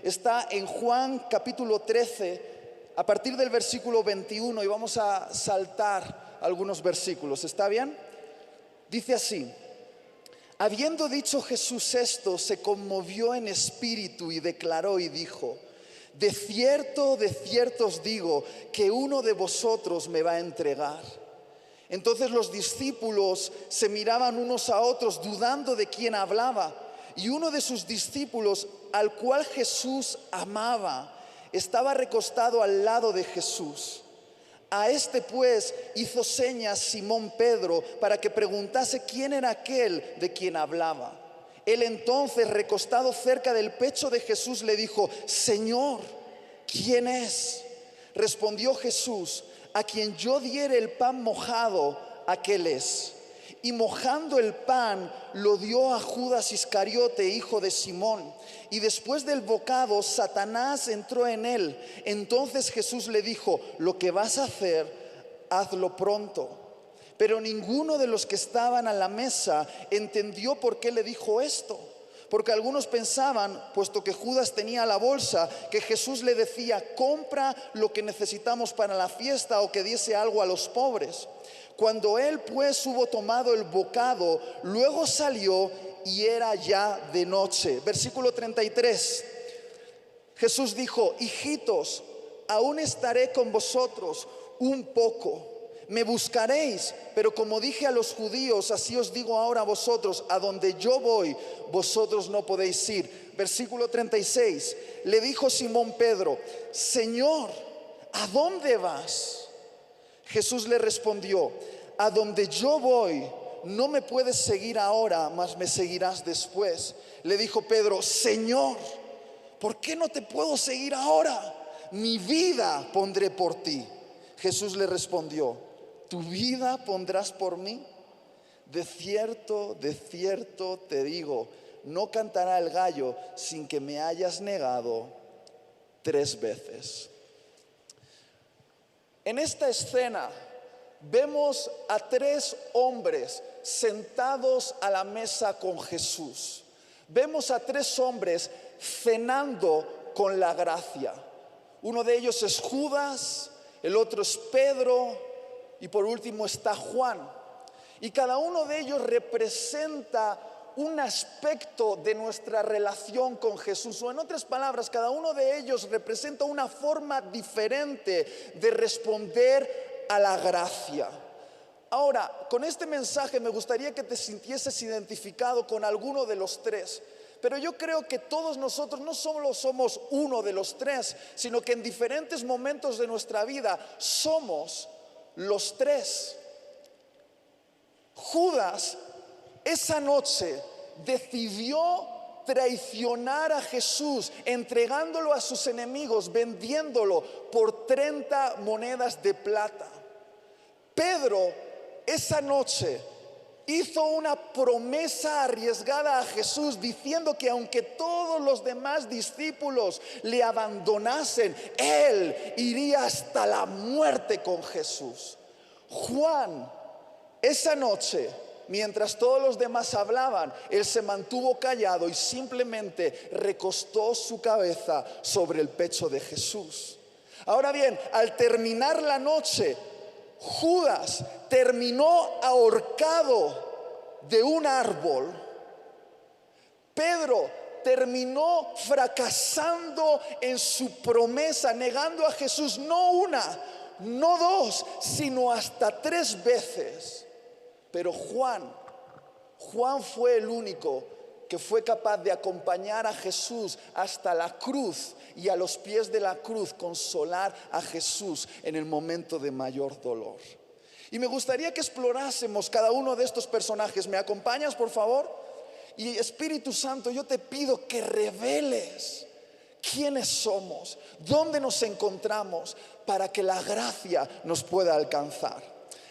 está en Juan capítulo 13, a partir del versículo 21, y vamos a saltar algunos versículos. ¿Está bien? Dice así: habiendo dicho Jesús esto, se conmovió en espíritu y declaró y dijo: de cierto os digo, que uno de vosotros me va a entregar. Entonces los discípulos se miraban unos a otros, dudando de quién hablaba. Y uno de sus discípulos, al cual Jesús amaba, estaba recostado al lado de Jesús. A este pues hizo señas Simón Pedro para que preguntase quién era aquel de quien hablaba. Él entonces, recostado cerca del pecho de Jesús, le dijo: Señor, ¿quién es? Respondió Jesús: a quien yo diere el pan mojado, aquel es. Y mojando el pan, lo dio a Judas Iscariote, hijo de Simón. Y después del bocado, Satanás entró en él. Entonces Jesús le dijo: lo que vas a hacer, hazlo pronto. Pero ninguno de los que estaban a la mesa entendió por qué le dijo esto. Porque algunos pensaban, puesto que Judas tenía la bolsa, que Jesús le decía: compra lo que necesitamos para la fiesta, o que diese algo a los pobres. Cuando él pues hubo tomado el bocado, luego salió y era ya de noche. Versículo 33. Jesús dijo: hijitos, aún estaré con vosotros un poco. Me buscaréis, pero como dije a los judíos, así os digo ahora a vosotros: a donde yo voy, vosotros no podéis ir. Versículo 36. Le dijo Simón Pedro: Señor, ¿a dónde vas? Jesús le respondió: a donde yo voy, no me puedes seguir ahora, mas me seguirás después. Le dijo Pedro: Señor, ¿por qué no te puedo seguir ahora? Mi vida pondré por ti. Jesús le respondió: ¿tu vida pondrás por mí? De cierto te digo, no cantará el gallo sin que me hayas negado 3 veces. En esta escena vemos a 3 hombres sentados a la mesa con Jesús. Vemos a 3 hombres cenando con la gracia. Uno de ellos es Judas, el otro es Pedro y por último está Juan. Y cada uno de ellos representa un aspecto de nuestra relación con Jesús, o en otras palabras, cada uno de ellos representa una forma diferente de responder a la gracia. Ahora, con este mensaje me gustaría que te sintieses identificado con alguno de los 3. Pero yo creo que todos nosotros no solo somos uno de los 3, sino que en diferentes momentos de nuestra vida somos los 3. Judas esa noche decidió traicionar a Jesús, entregándolo a sus enemigos, vendiéndolo por 30 monedas de plata. Pedro esa noche hizo una promesa arriesgada a Jesús, diciendo que aunque todos los demás discípulos le abandonasen, él iría hasta la muerte con Jesús. Juan, esa noche, mientras todos los demás hablaban, él se mantuvo callado y simplemente recostó su cabeza sobre el pecho de Jesús. Ahora bien, al terminar la noche, Judas terminó ahorcado de un árbol. Pedro terminó fracasando en su promesa, negando a Jesús no una, no 2, sino hasta 3 veces. Pero Juan fue el único que fue capaz de acompañar a Jesús hasta la cruz, y a los pies de la cruz consolar a Jesús en el momento de mayor dolor. Y me gustaría que explorásemos cada uno de estos personajes. ¿Me acompañas, por favor? Y Espíritu Santo, yo te pido que reveles quiénes somos, dónde nos encontramos, para que la gracia nos pueda alcanzar.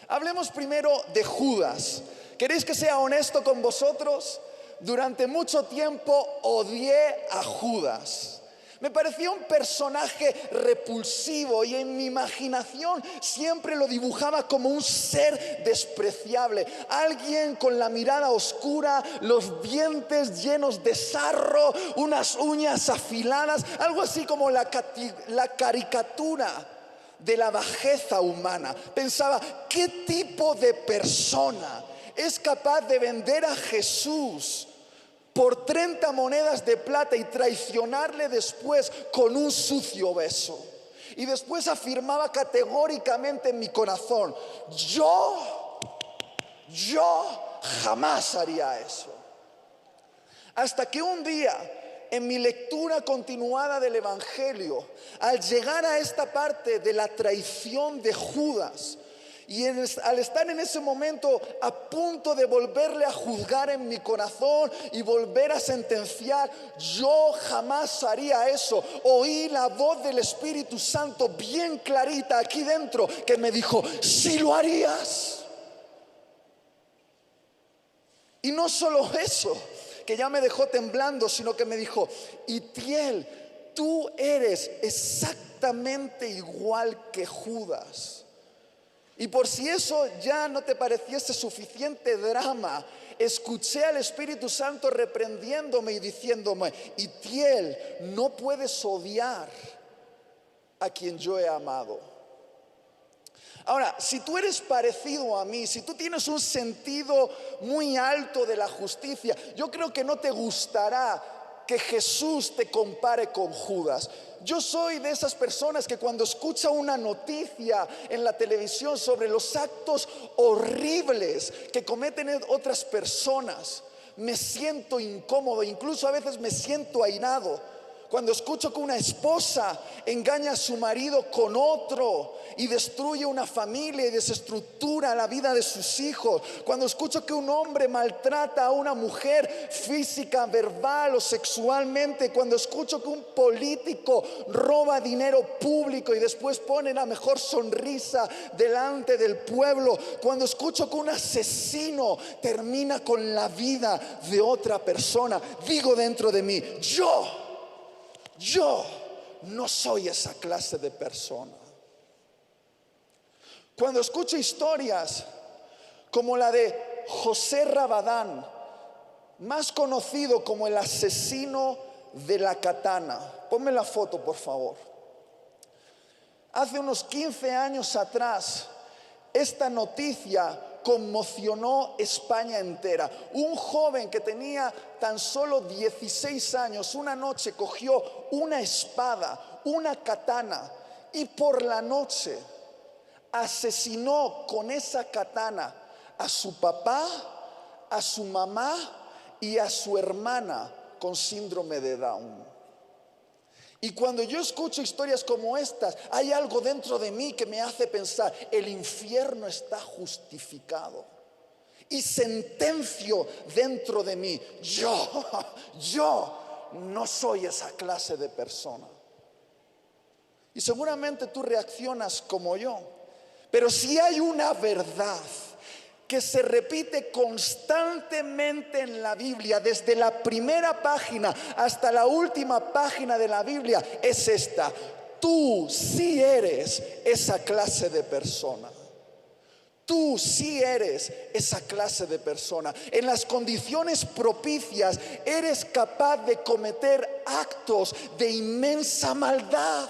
Hablemos primero de Judas. ¿Queréis que sea honesto con vosotros? Durante mucho tiempo odié a Judas. Me parecía un personaje repulsivo y en mi imaginación siempre lo dibujaba como un ser despreciable. Alguien con la mirada oscura, los dientes llenos de sarro, unas uñas afiladas, algo así como la caricatura de la bajeza humana. Pensaba, ¿qué tipo de persona es capaz de vender a Jesús por 30 monedas de plata y traicionarle después con un sucio beso? Y después afirmaba categóricamente en mi corazón, yo jamás haría eso. Hasta que un día, en mi lectura continuada del Evangelio, al llegar a esta parte de la traición de Judas, y al estar en ese momento a punto de volverle a juzgar en mi corazón y volver a sentenciar, yo jamás haría eso, oí la voz del Espíritu Santo bien clarita aquí dentro que me dijo, sí lo harías. Y no solo eso, que ya me dejó temblando, sino que me dijo, Itiel, tú eres exactamente igual que Judas. Y por si eso ya no te pareciese suficiente drama, escuché al Espíritu Santo reprendiéndome y diciéndome, Itiel, no puedes odiar a quien yo he amado. Ahora, si tú eres parecido a mí, si tú tienes un sentido muy alto de la justicia, yo creo que no te gustará que Jesús te compare con Judas. Yo soy de esas personas que cuando escucha una noticia en la televisión sobre los actos horribles que cometen otras personas, me siento incómodo, incluso a veces me siento airado. Cuando escucho que una esposa engaña a su marido con otro y destruye una familia y desestructura la vida de sus hijos. Cuando escucho que un hombre maltrata a una mujer física, verbal o sexualmente. Cuando escucho que un político roba dinero público y después pone la mejor sonrisa delante del pueblo. Cuando escucho que un asesino termina con la vida de otra persona, digo dentro de mí, yo no soy esa clase de persona. Cuando escucho historias como la de José Rabadán, más conocido como el asesino de la katana. Ponme la foto, por favor. Hace unos 15 años atrás, esta noticia conmocionó España entera. Un joven que tenía tan solo 16 años, una noche cogió una espada, una katana, y por la noche asesinó con esa katana a su papá, a su mamá y a su hermana con síndrome de Down. Y cuando yo escucho historias como estas, hay algo dentro de mí que me hace pensar, el infierno está justificado. Y sentencio dentro de mí, yo no soy esa clase de persona. Y seguramente tú reaccionas como yo. Pero si hay una verdad que se repite constantemente en la Biblia, desde la primera página hasta la última página de la Biblia, es esta: tú sí eres esa clase de persona. Tú sí eres esa clase de persona. En las condiciones propicias eres capaz de cometer actos de inmensa maldad.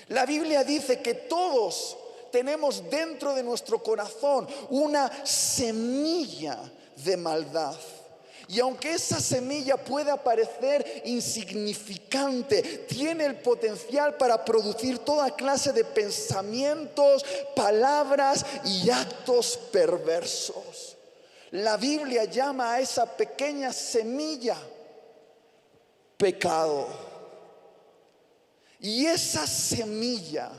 La Biblia dice que todos tenemos dentro de nuestro corazón una semilla de maldad. Y aunque esa semilla pueda parecer insignificante, tiene el potencial para producir toda clase de pensamientos, palabras y actos perversos. La Biblia llama a esa pequeña semilla pecado. Y esa semilla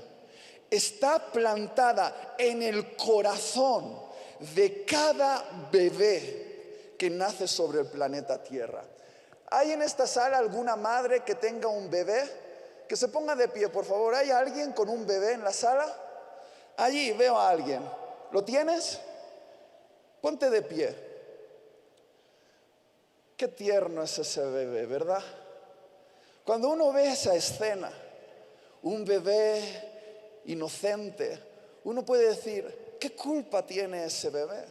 está plantada en el corazón de cada bebé que nace sobre el planeta Tierra. ¿Hay en esta sala alguna madre que tenga un bebé? Que se ponga de pie, por favor. ¿Hay alguien con un bebé en la sala? Allí veo a alguien. ¿Lo tienes? Ponte de pie. Qué tierno es ese bebé, ¿verdad? Cuando uno ve esa escena, un bebé inocente, uno puede decir, ¿qué culpa tiene ese bebé?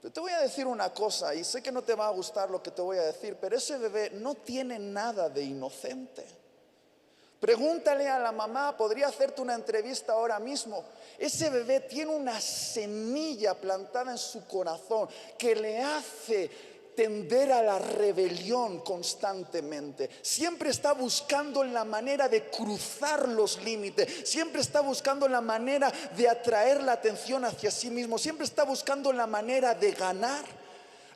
Pero te voy a decir una cosa, y sé que no te va a gustar lo que te voy a decir, pero ese bebé no tiene nada de inocente. Pregúntale a la mamá, podría hacerte una entrevista ahora mismo. Ese bebé tiene una semilla plantada en su corazón que le hace tender a la rebelión constantemente. Siempre está buscando la manera de cruzar los límites. Siempre está buscando la manera de atraer la atención hacia sí mismo. Siempre está buscando la manera de ganar.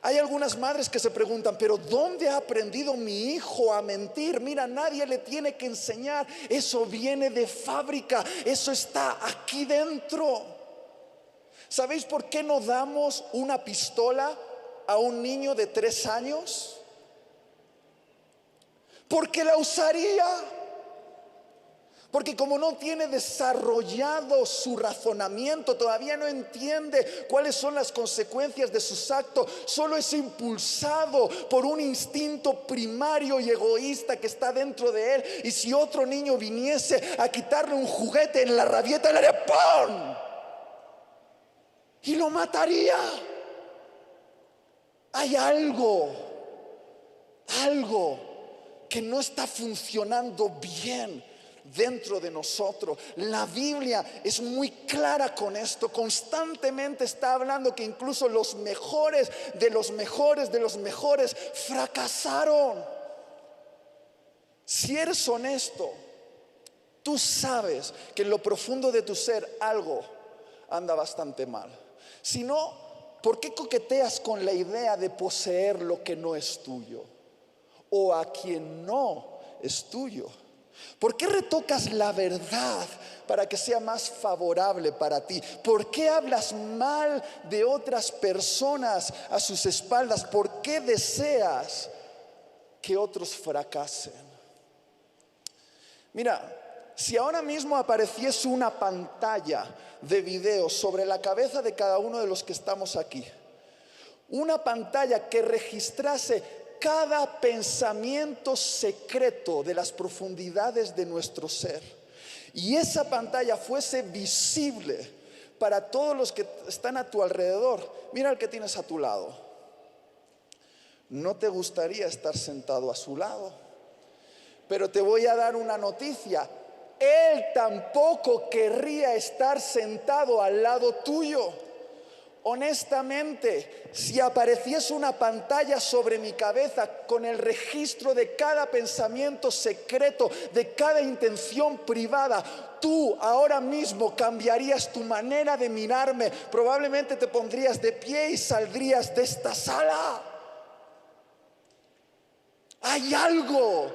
Hay algunas madres que se preguntan, pero ¿dónde ha aprendido mi hijo a mentir? Mira, nadie le tiene que enseñar. Eso viene de fábrica. Eso está aquí dentro. ¿Sabéis por qué no damos una pistola a un niño de 3 años? Porque la usaría. Porque como no tiene desarrollado su razonamiento, todavía no entiende cuáles son las consecuencias de sus actos, solo es impulsado por un instinto primario y egoísta que está dentro de él. Y si otro niño viniese a quitarle un juguete, en la rabieta le haría ¡pum! Y lo mataría. Hay algo que no está funcionando bien dentro de nosotros. La Biblia es muy clara con esto. Constantemente está hablando que incluso los mejores de los mejores de los mejores fracasaron. Si eres honesto, tú sabes que en lo profundo de tu ser algo anda bastante mal. Si no, ¿por qué coqueteas con la idea de poseer lo que no es tuyo? O a quien no es tuyo. ¿Por qué retocas la verdad para que sea más favorable para ti? ¿Por qué hablas mal de otras personas a sus espaldas? ¿Por qué deseas que otros fracasen? Mira, si ahora mismo apareciese una pantalla de video sobre la cabeza de cada uno de los que estamos aquí, una pantalla que registrase cada pensamiento secreto de las profundidades de nuestro ser, y esa pantalla fuese visible para todos los que están a tu alrededor, mira al que tienes a tu lado. No te gustaría estar sentado a su lado, pero te voy a dar una noticia: él tampoco querría estar sentado al lado tuyo. Honestamente, si apareciese una pantalla sobre mi cabeza con el registro de cada pensamiento secreto, de cada intención privada, tú ahora mismo cambiarías tu manera de mirarme. Probablemente te pondrías de pie y saldrías de esta sala. Hay algo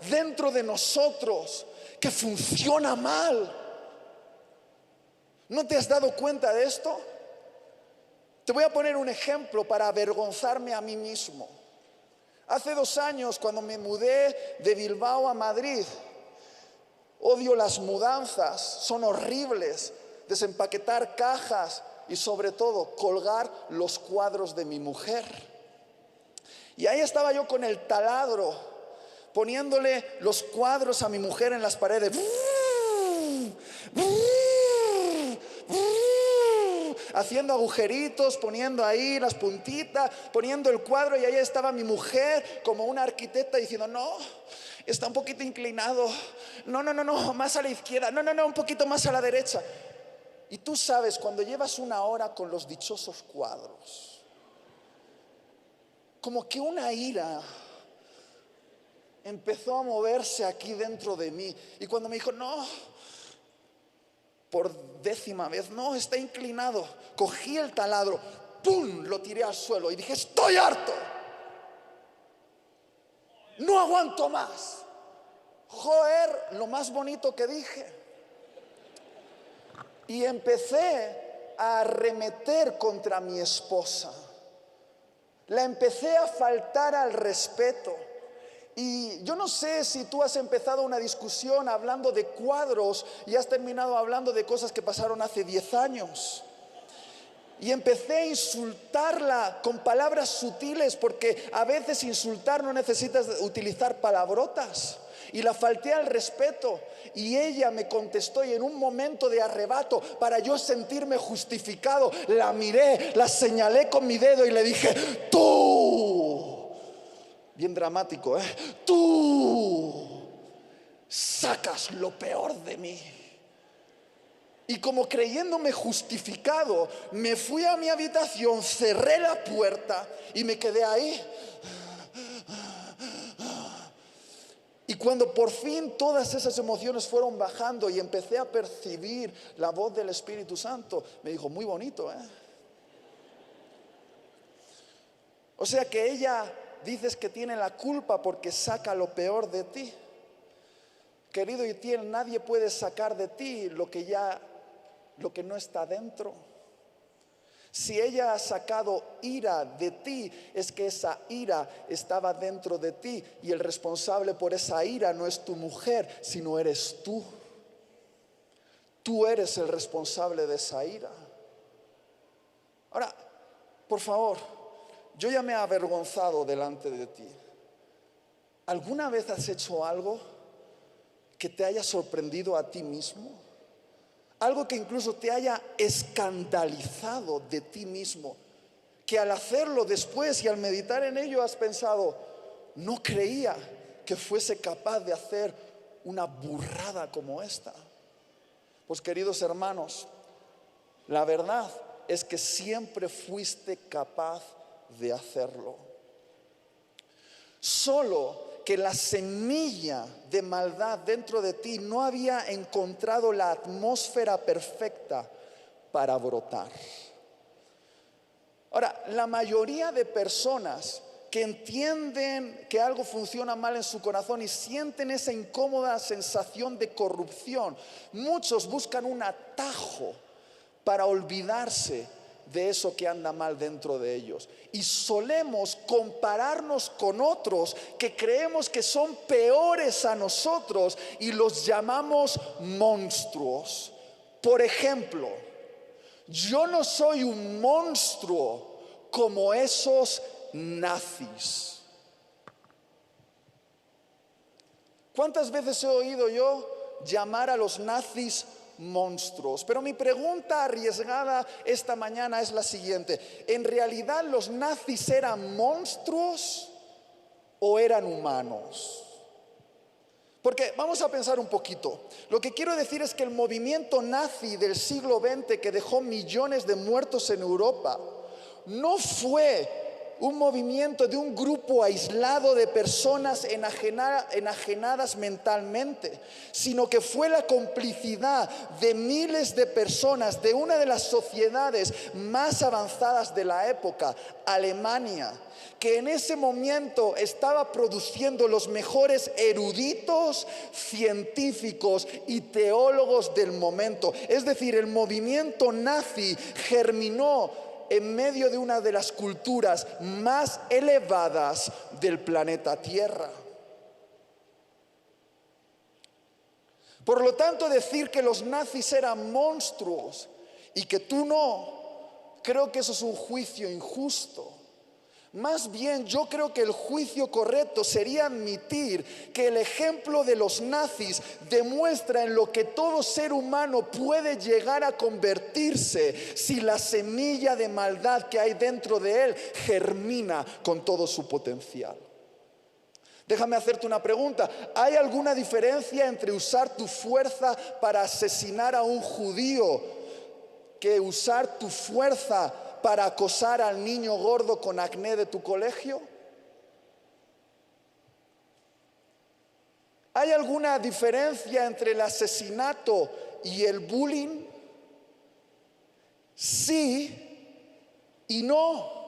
dentro de nosotros que funciona mal. ¿No te has dado cuenta de esto? Te voy a poner un ejemplo para avergonzarme a mí mismo. Hace 2 años, cuando me mudé de Bilbao a Madrid, odio las mudanzas, son horribles, desempaquetar cajas y sobre todo colgar los cuadros de mi mujer. Y ahí estaba yo con el taladro, poniéndole los cuadros a mi mujer en las paredes, haciendo agujeritos, poniendo ahí las puntitas, poniendo el cuadro, y ahí estaba mi mujer como una arquitecta diciendo: no, está un poquito inclinado, no, más a la izquierda, no, un poquito más a la derecha. Y tú sabes, cuando llevas 1 hora con los dichosos cuadros, como que una ira empezó a moverse aquí dentro de mí. Y cuando me dijo: no, por 10ª vez, no, está inclinado, cogí el taladro, ¡pum!, lo tiré al suelo y dije: estoy harto, no aguanto más. Joder, lo más bonito que dije. Y empecé a arremeter contra mi esposa. La empecé a faltar al respeto. Y yo no sé si tú has empezado una discusión hablando de cuadros y has terminado hablando de cosas que pasaron hace 10 años. Y empecé a insultarla con palabras sutiles, porque a veces insultar no necesitas utilizar palabrotas. Y la falté al respeto, y ella me contestó, y en un momento de arrebato, para yo sentirme justificado, la miré, la señalé con mi dedo y le dije: tú, bien dramático, tú sacas lo peor de mí. Y como creyéndome justificado, me fui a mi habitación, cerré la puerta y me quedé ahí. Y cuando por fin todas esas emociones fueron bajando y empecé a percibir la voz del Espíritu Santo, me dijo: muy bonito, O sea que ella, dices que tiene la culpa porque saca lo peor de ti. Querido Itiel, nadie puede sacar de ti lo que no está dentro. Si ella ha sacado ira de ti, es que esa ira estaba dentro de ti, y el responsable por esa ira no es tu mujer, sino eres tú. Tú eres el responsable de esa ira. Ahora, por favor, yo ya me he avergonzado delante de ti. ¿Alguna vez has hecho algo que te haya sorprendido a ti mismo? Algo que incluso te haya escandalizado de ti mismo, que al hacerlo después y al meditar en ello has pensado: no creía que fuese capaz de hacer una burrada como esta. Pues queridos hermanos, la verdad es que siempre fuiste capaz de hacerlo. Solo que la semilla de maldad dentro de ti no había encontrado la atmósfera perfecta para brotar. Ahora, la mayoría de personas que entienden que algo funciona mal en su corazón y sienten esa incómoda sensación de corrupción, muchos buscan un atajo para olvidarse de eso que anda mal dentro de ellos. Y solemos compararnos con otros que creemos que son peores a nosotros y los llamamos monstruos. Por ejemplo, yo no soy un monstruo como esos nazis. ¿Cuántas veces he oído yo llamar a los nazis monstruos? Pero mi pregunta arriesgada esta mañana es la siguiente: ¿en realidad los nazis eran monstruos o eran humanos? Porque vamos a pensar un poquito. Lo que quiero decir es que el movimiento nazi del siglo XX, que dejó millones de muertos en Europa, no fue un movimiento de un grupo aislado de personas enajenadas mentalmente, sino que fue la complicidad de miles de personas de una de las sociedades más avanzadas de la época, Alemania, que en ese momento estaba produciendo los mejores eruditos, científicos y teólogos del momento. Es decir, el movimiento nazi germinó en medio de una de las culturas más elevadas del planeta Tierra. Por lo tanto, decir que los nazis eran monstruos y que tú no, creo que eso es un juicio injusto. Más bien, yo creo que el juicio correcto sería admitir que el ejemplo de los nazis demuestra en lo que todo ser humano puede llegar a convertirse si la semilla de maldad que hay dentro de él germina con todo su potencial. Déjame hacerte una pregunta: ¿hay alguna diferencia entre usar tu fuerza para asesinar a un judío que usar tu fuerza para acosar al niño gordo con acné de tu colegio? ¿Hay alguna diferencia entre el asesinato y el bullying? Sí y no.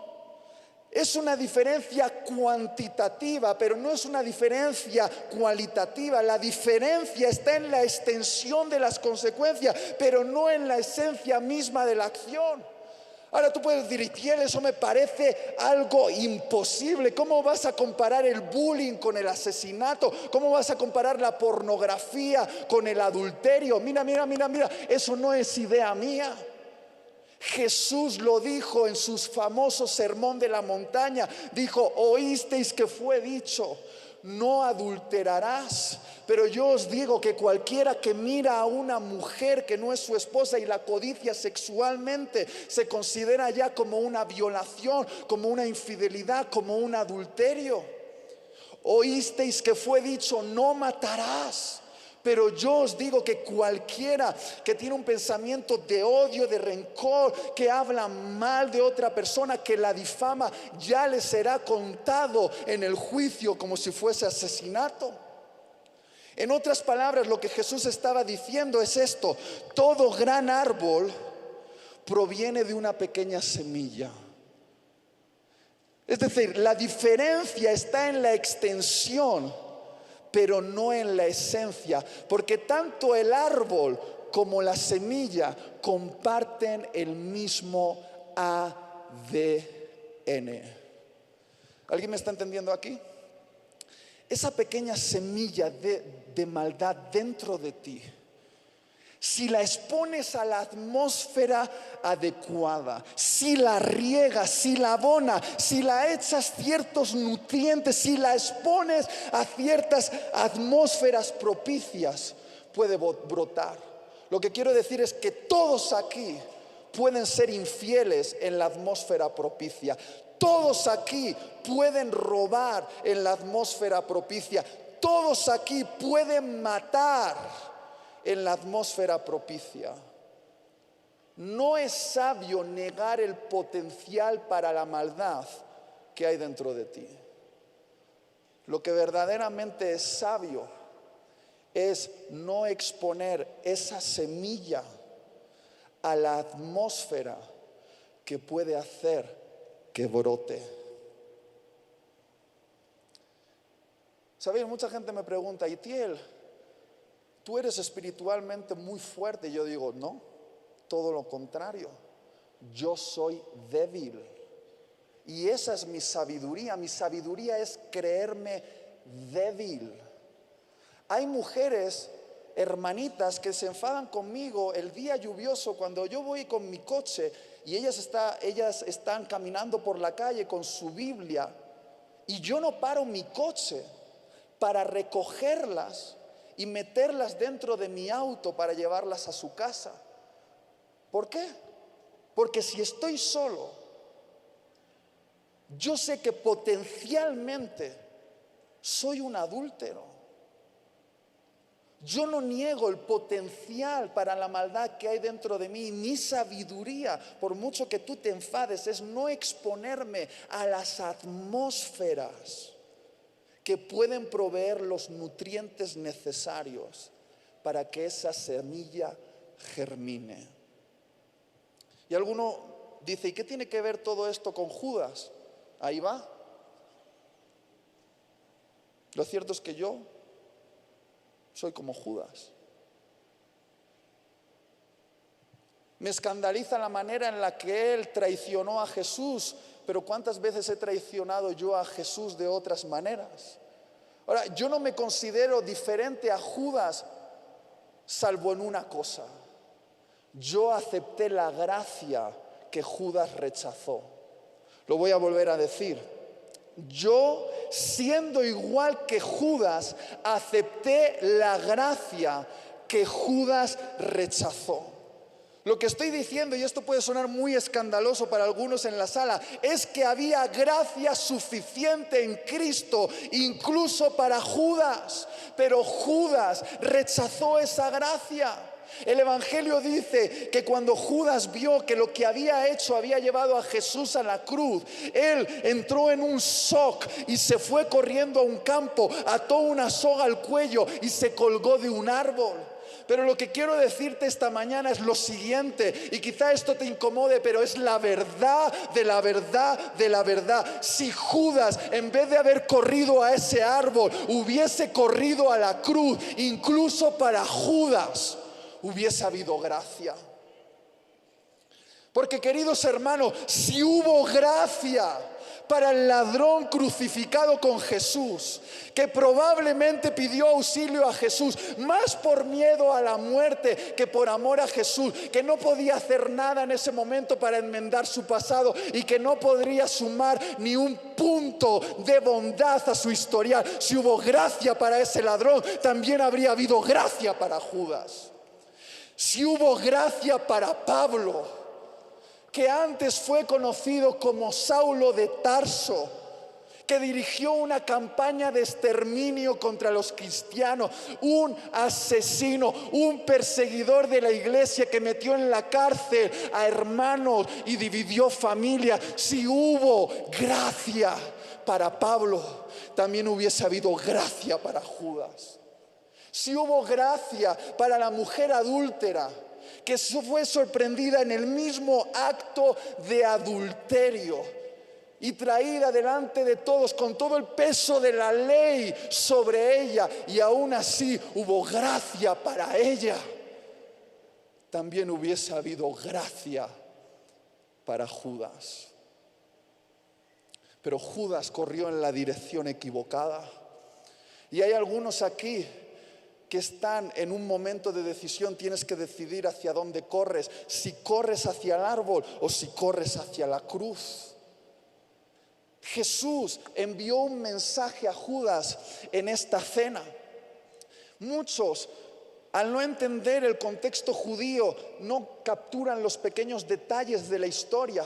Es una diferencia cuantitativa, pero no es una diferencia cualitativa. La diferencia está en la extensión de las consecuencias, pero no en la esencia misma de la acción. Ahora tú puedes decir: Itiel, eso me parece algo imposible. ¿Cómo vas a comparar el bullying con el asesinato? ¿Cómo vas a comparar la pornografía con el adulterio? Mira, eso no es idea mía. Jesús lo dijo en su famoso sermón de la montaña. Dijo: oísteis que fue dicho, no adulterarás. Pero yo os digo que cualquiera que mira a una mujer que no es su esposa y la codicia sexualmente, se considera ya como una violación, como una infidelidad, como un adulterio. Oísteis que fue dicho: no matarás. Pero yo os digo que cualquiera que tiene un pensamiento de odio, de rencor, que habla mal de otra persona, que la difama, ya le será contado en el juicio como si fuese asesinato. En otras palabras, lo que Jesús estaba diciendo es esto: todo gran árbol proviene de una pequeña semilla. Es decir, la diferencia está en la extensión, pero no en la esencia, porque tanto el árbol como la semilla comparten el mismo ADN. ¿Alguien me está entendiendo aquí? Esa pequeña semilla de maldad dentro de ti, si la expones a la atmósfera adecuada, si la riegas, si la abonas, si la echas ciertos nutrientes, si la expones a ciertas atmósferas propicias, puede brotar. Lo que quiero decir es que todos aquí pueden ser infieles en la atmósfera propicia. Todos aquí pueden robar en la atmósfera propicia. Todos aquí pueden matar en la atmósfera propicia. No es sabio negar el potencial para la maldad que hay dentro de ti. Lo que verdaderamente es sabio es no exponer esa semilla a la atmósfera que puede hacer que brote. ¿Sabéis? Mucha gente me pregunta: Itiel, tú eres espiritualmente muy fuerte. Y yo digo: no, todo lo contrario. Yo soy débil. Y esa es mi sabiduría. Mi sabiduría es creerme débil. Hay mujeres, hermanitas, que se enfadan conmigo el día lluvioso cuando yo voy con mi coche y ellas están caminando por la calle con su Biblia, y yo no paro mi coche para recogerlas y meterlas dentro de mi auto para llevarlas a su casa. ¿Por qué? Porque si estoy solo, yo sé que potencialmente soy un adúltero. Yo no niego el potencial para la maldad que hay dentro de mí. Mi sabiduría, por mucho que tú te enfades, es no exponerme a las atmósferas que pueden proveer los nutrientes necesarios para que esa semilla germine. Y alguno dice: ¿y qué tiene que ver todo esto con Judas? Ahí va. Lo cierto es que yo soy como Judas. Me escandaliza la manera en la que él traicionó a Jesús, pero ¿cuántas veces he traicionado yo a Jesús de otras maneras? Ahora, yo no me considero diferente a Judas, salvo en una cosa: yo acepté la gracia que Judas rechazó. Lo voy a volver a decir: yo, siendo igual que Judas, acepté la gracia que Judas rechazó. Lo que estoy diciendo, y esto puede sonar muy escandaloso para algunos en la sala, es que había gracia suficiente en Cristo incluso para Judas, pero Judas rechazó esa gracia. El Evangelio dice que cuando Judas vio que lo que había hecho había llevado a Jesús a la cruz, él entró en un shock y se fue corriendo a un campo, ató una soga al cuello y se colgó de un árbol. Pero lo que quiero decirte esta mañana es lo siguiente, y quizá esto te incomode, pero es la verdad de la verdad de la verdad. Si Judas, en vez de haber corrido a ese árbol, hubiese corrido a la cruz, incluso para Judas hubiese habido gracia. Porque, queridos hermanos, si hubo gracia para el ladrón crucificado con Jesús, que probablemente pidió auxilio a Jesús, más por miedo a la muerte que por amor a Jesús, que no podía hacer nada en ese momento para enmendar su pasado y que no podría sumar ni un punto de bondad a su historial. Si hubo gracia para ese ladrón, también habría habido gracia para Judas. Si hubo gracia para Pablo, que antes fue conocido como Saulo de Tarso, que dirigió una campaña de exterminio contra los cristianos, un asesino, un perseguidor de la iglesia que metió en la cárcel a hermanos y dividió familias. Si hubo gracia para Pablo, también hubiese habido gracia para Judas. Si hubo gracia para la mujer adúltera, que fue sorprendida en el mismo acto de adulterio y traída delante de todos con todo el peso de la ley sobre ella, y aún así hubo gracia para ella, también hubiese habido gracia para Judas. Pero Judas corrió en la dirección equivocada. Y hay algunos aquí que están en un momento de decisión. Tienes que decidir hacia dónde corres, si corres hacia el árbol o si corres hacia la cruz. Jesús envió un mensaje a Judas en esta cena. Muchos, al no entender el contexto judío, no capturan los pequeños detalles de la historia.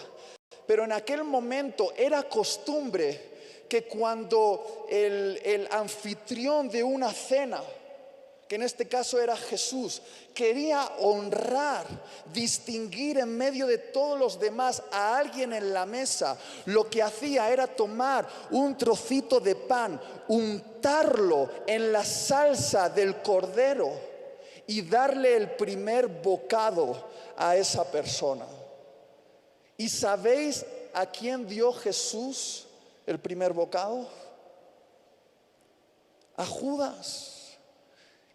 Pero en aquel momento era costumbre que cuando el anfitrión de una cena, que en este caso era Jesús, quería honrar, distinguir en medio de todos los demás a alguien en la mesa, lo que hacía era tomar un trocito de pan, untarlo en la salsa del cordero y darle el primer bocado a esa persona. ¿Y sabéis a quién dio Jesús el primer bocado? A Judas.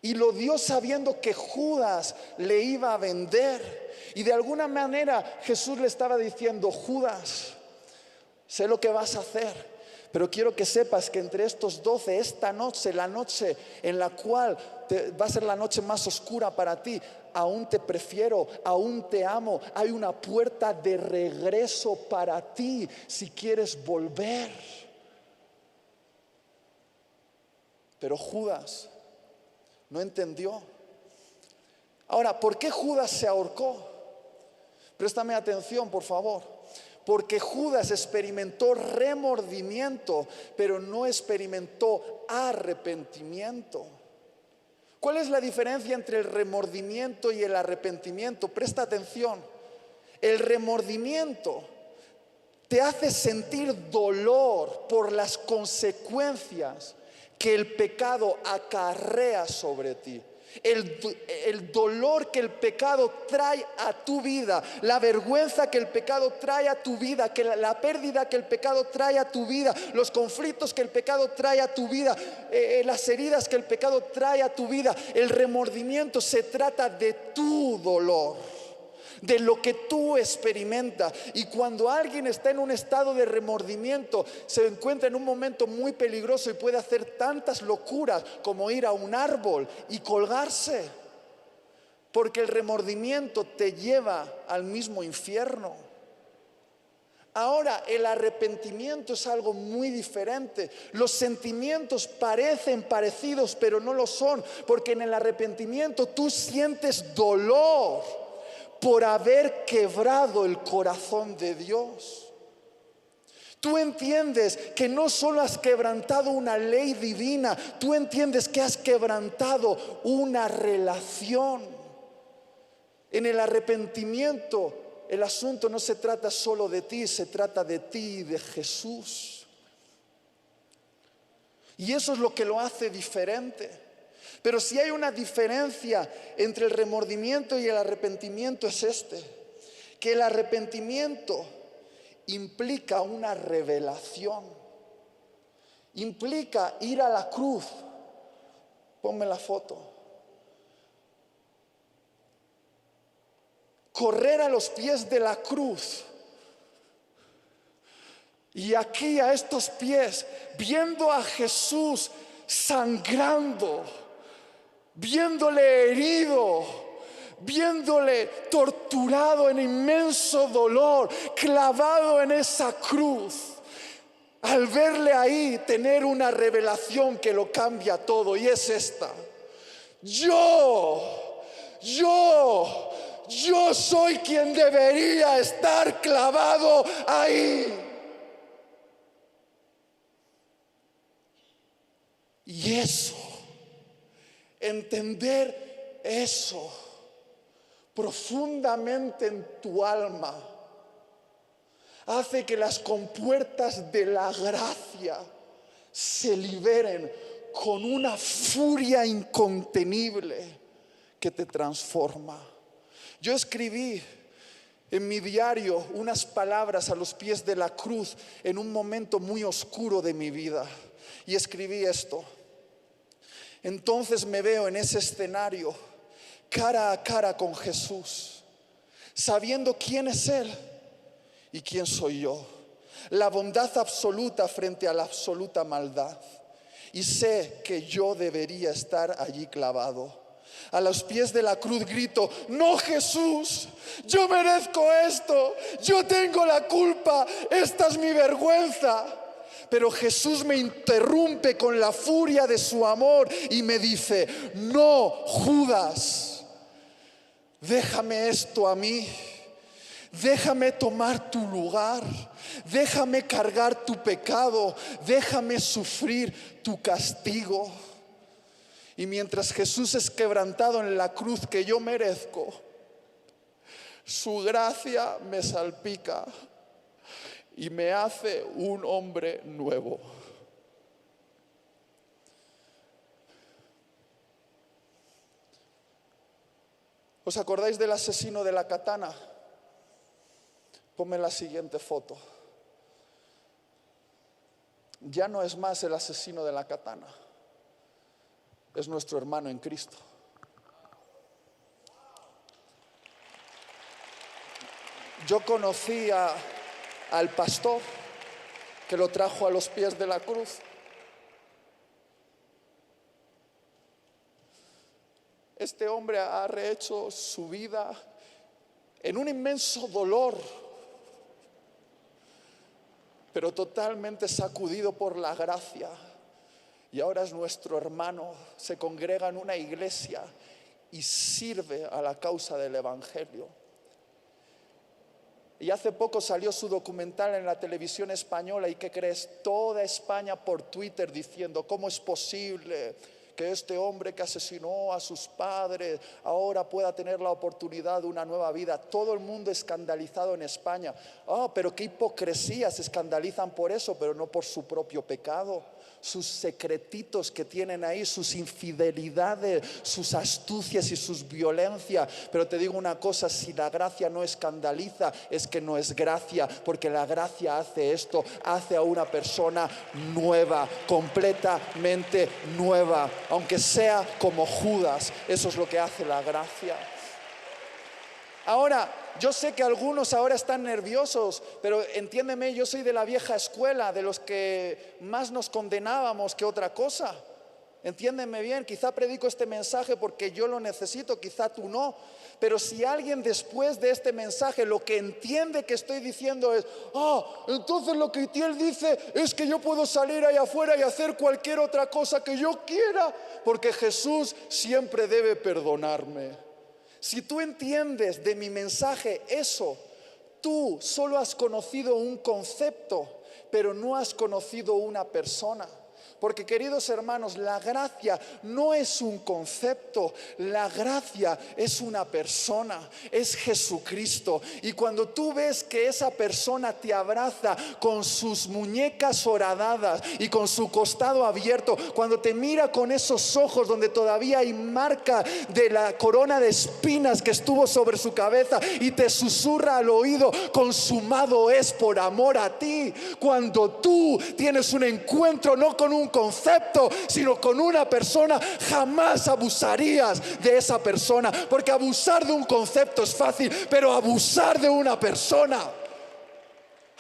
Y lo dio sabiendo que Judas le iba a vender. Y de alguna manera Jesús le estaba diciendo: Judas, sé lo que vas a hacer, pero quiero que sepas que entre estos 12, esta noche, la noche en la cual va a ser la noche más oscura para ti, aún te prefiero, aún te amo. Hay una puerta de regreso para ti si quieres volver. Pero Judas no entendió. Ahora, ¿por qué Judas se ahorcó? Préstame atención, por favor. Porque Judas experimentó remordimiento, pero no experimentó arrepentimiento. ¿Cuál es la diferencia entre el remordimiento y el arrepentimiento? Presta atención. El remordimiento te hace sentir dolor por las consecuencias que el pecado acarrea sobre ti. El dolor que el pecado trae a tu vida, la vergüenza que el pecado trae a tu vida, que la pérdida que el pecado trae a tu vida, los conflictos que el pecado trae a tu vida, las heridas que el pecado trae a tu vida. El remordimiento se trata de tu dolor, de lo que tú experimentas. Y cuando alguien está en un estado de remordimiento, se encuentra en un momento muy peligroso y puede hacer tantas locuras como ir a un árbol y colgarse, porque el remordimiento te lleva al mismo infierno. Ahora, el arrepentimiento es algo muy diferente. Los sentimientos parecen parecidos, pero no lo son, porque en el arrepentimiento tú sientes dolor por haber quebrado el corazón de Dios. Tú entiendes que no solo has quebrantado una ley divina, tú entiendes que has quebrantado una relación. En el arrepentimiento, el asunto no se trata solo de ti, se trata de ti y de Jesús. Y eso es lo que lo hace diferente. Pero si hay una diferencia entre el remordimiento y el arrepentimiento, es que el arrepentimiento implica una revelación, implica ir a la cruz. Ponme la foto. Correr a los pies de la cruz Y aquí a estos pies, viendo a Jesús sangrando, viéndole herido, viéndole torturado en inmenso dolor, clavado en esa cruz, al verle ahí tener una revelación que lo cambia todo, y es esta: yo soy quien debería estar clavado ahí. Y eso, entender eso profundamente en tu alma, hace que las compuertas de la gracia se liberen con una furia incontenible que te transforma. Yo escribí en mi diario unas palabras a los pies de la cruz en un momento muy oscuro de mi vida, y escribí esto: entonces me veo en ese escenario cara a cara con Jesús, sabiendo quién es Él y quién soy yo, la bondad absoluta frente a la absoluta maldad, y sé que yo debería estar allí clavado. A los pies de la cruz grito: no, Jesús, yo merezco esto, yo tengo la culpa, esta es mi vergüenza. Pero Jesús me interrumpe con la furia de su amor y me dice: no, Judas, déjame esto a mí, déjame tomar tu lugar, déjame cargar tu pecado, déjame sufrir tu castigo. Y mientras Jesús es quebrantado en la cruz que yo merezco, su gracia me salpica y me hace un hombre nuevo. ¿Os acordáis del asesino de la katana? Ponme la siguiente foto. Ya no es más el asesino de la katana, es nuestro hermano en Cristo. Yo conocí al pastor que lo trajo a los pies de la cruz. Este hombre ha rehecho su vida en un inmenso dolor, pero totalmente sacudido por la gracia. Y ahora es nuestro hermano, se congrega en una iglesia y sirve a la causa del evangelio. Y hace poco salió su documental en la televisión española, y ¿qué crees? Toda España por Twitter diciendo: ¿cómo es posible que este hombre que asesinó a sus padres ahora pueda tener la oportunidad de una nueva vida? Todo el mundo escandalizado en España. Pero qué hipocresía, se escandalizan por eso, pero no por su propio pecado, sus secretitos que tienen ahí, sus infidelidades, sus astucias y sus violencias. Pero te digo una cosa: si la gracia no escandaliza, es que no es gracia, porque la gracia hace esto, hace a una persona nueva, completamente nueva, aunque sea como Judas. Eso es lo que hace la gracia. Ahora, yo sé que algunos ahora están nerviosos, pero entiéndeme, yo soy de la vieja escuela, de los que más nos condenábamos que otra cosa. Entiéndeme bien, quizá predico este mensaje porque yo lo necesito, quizá tú no. Pero si alguien después de este mensaje lo que entiende que estoy diciendo es: entonces lo que él dice es que yo puedo salir allá afuera y hacer cualquier otra cosa que yo quiera, porque Jesús siempre debe perdonarme. Si tú entiendes de mi mensaje eso, tú solo has conocido un concepto, pero no has conocido una persona. Porque, queridos hermanos, la gracia no es un concepto, la gracia es una persona, es Jesucristo. Y cuando tú ves que esa persona te abraza con sus muñecas horadadas y con su costado abierto, cuando te mira con esos ojos donde todavía hay marca de la corona de espinas que estuvo sobre su cabeza, y te susurra al oído: consumado es, por amor a ti. Cuando tú tienes un encuentro no con un concepto, sino con una persona, jamás abusarías de esa persona, porque abusar de un concepto es fácil, pero abusar de una persona,